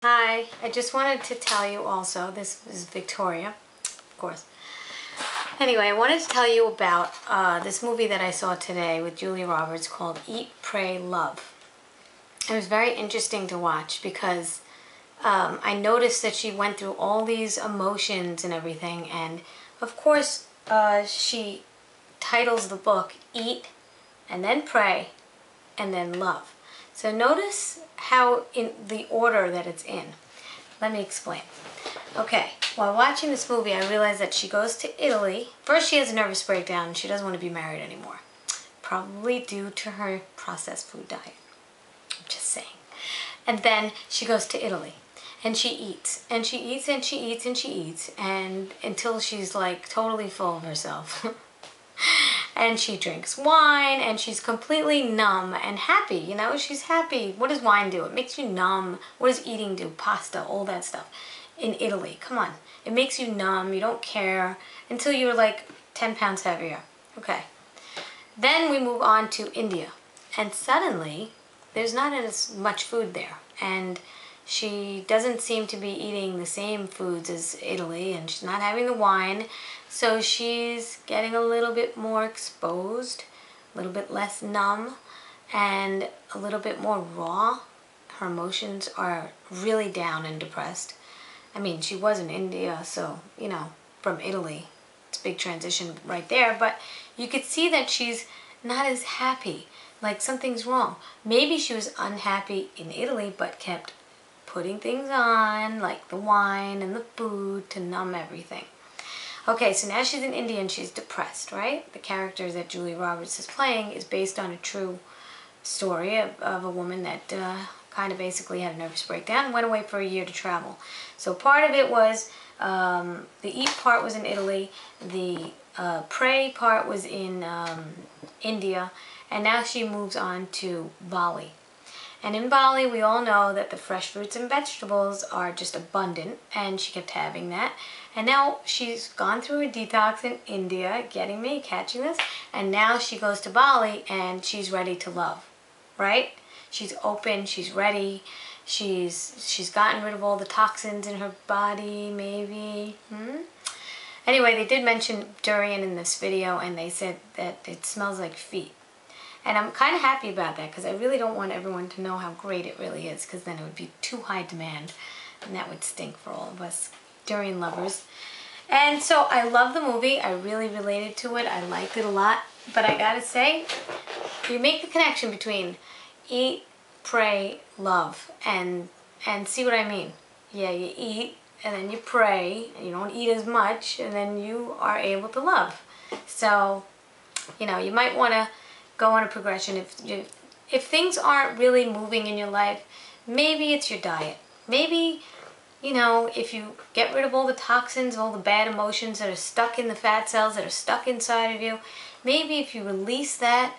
Hi, I just wanted to tell you also, this is Victoria, of course. Anyway, I wanted to tell you about this movie that I saw today with Julia Roberts called Eat, Pray, Love. It was very interesting to watch because I noticed that she went through all these emotions and everything, and of course she titles the book Eat and then Pray and then Love. So notice how in the order that it's in. Let me explain. Okay, while watching this movie, I realized that she goes to Italy. First, she has a nervous breakdown and she doesn't want to be married anymore. Probably due to her processed food diet. I'm just saying. And then she goes to Italy. And she eats. And she eats and she eats and she eats. And until she's like totally full of herself. And she drinks wine, and she's completely numb and happy, you know? She's happy. What does wine do? It makes you numb. What does eating do? Pasta, all that stuff. In Italy, come on. It makes you numb. You don't care until you're like 10 pounds heavier. Okay. Then we move on to India. And suddenly, there's not as much food there. And she doesn't seem to be eating the same foods as Italy, and she's not having the wine. So she's getting a little bit more exposed, a little bit less numb, and a little bit more raw. Her emotions are really down and depressed. I mean, she was in India, so, you know, from Italy. It's a big transition right there, but you could see that she's not as happy, like something's wrong. Maybe she was unhappy in Italy, but kept putting things on, like the wine and the food, to numb everything. Okay, so now she's in India and she's depressed, right? The character that Julia Roberts is playing is based on a true story of a woman that kind of basically had a nervous breakdown and went away for a year to travel. So part of it was, the eat part was in Italy, the pray part was in India, and now she moves on to Bali. And in Bali, we all know that the fresh fruits and vegetables are just abundant, and she kept having that. And now she's gone through a detox in India, getting me, catching this, and now she goes to Bali and she's ready to love, right? She's open, she's ready, she's gotten rid of all the toxins in her body, maybe. Anyway, they did mention durian in this video, and they said that it smells like feet. And I'm kind of happy about that because I really don't want everyone to know how great it really is, because then it would be too high demand and that would stink for all of us durian lovers. And so I love the movie. I really related to it. I liked it a lot. But I gotta say, you make the connection between eat, pray, love, and see what I mean. Yeah, you eat and then you pray and you don't eat as much, and then you are able to love. So, you know, you might want to go on a progression. If things aren't really moving in your life, maybe it's your diet. Maybe, you know, if you get rid of all the toxins, all the bad emotions that are stuck in the fat cells, that are stuck inside of you, maybe if you release that,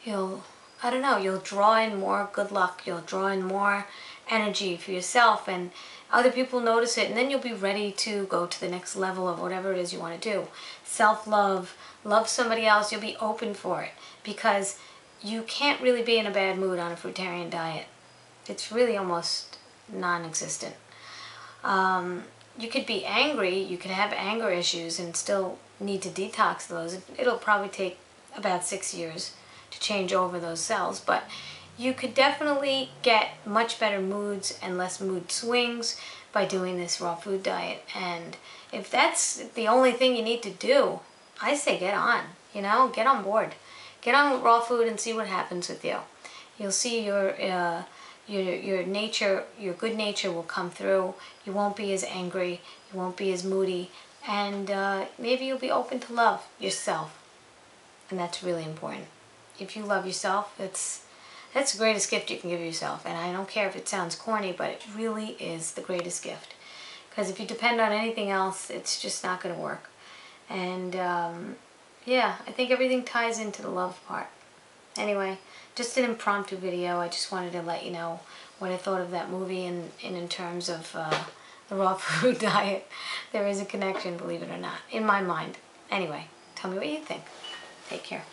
you'll, I don't know, you'll draw in more good luck. You'll draw in more energy for yourself, and other people notice it, and then you'll be ready to go to the next level of whatever it is you want to do. Self-love, love somebody else, you'll be open for it, because you can't really be in a bad mood on a fruitarian diet. It's really almost non-existent. You could be angry, you could have anger issues and still need to detox those. It'll probably take about 6 years to change over those cells, but you could definitely get much better moods and less mood swings by doing this raw food diet. And if that's the only thing you need to do, I say get on, you know, get on board. Get on with raw food and see what happens with you. You'll see your nature, your good nature will come through. You won't be as angry, you won't be as moody, and maybe you'll be open to love yourself. And that's really important. If you love yourself, that's the greatest gift you can give yourself. And I don't care if it sounds corny, but it really is the greatest gift. Because if you depend on anything else, it's just not going to work. And yeah, I think everything ties into the love part. Anyway, just an impromptu video. I just wanted to let you know what I thought of that movie, and in terms of the raw food diet. There is a connection, believe it or not, in my mind. Anyway, tell me what you think. Take care.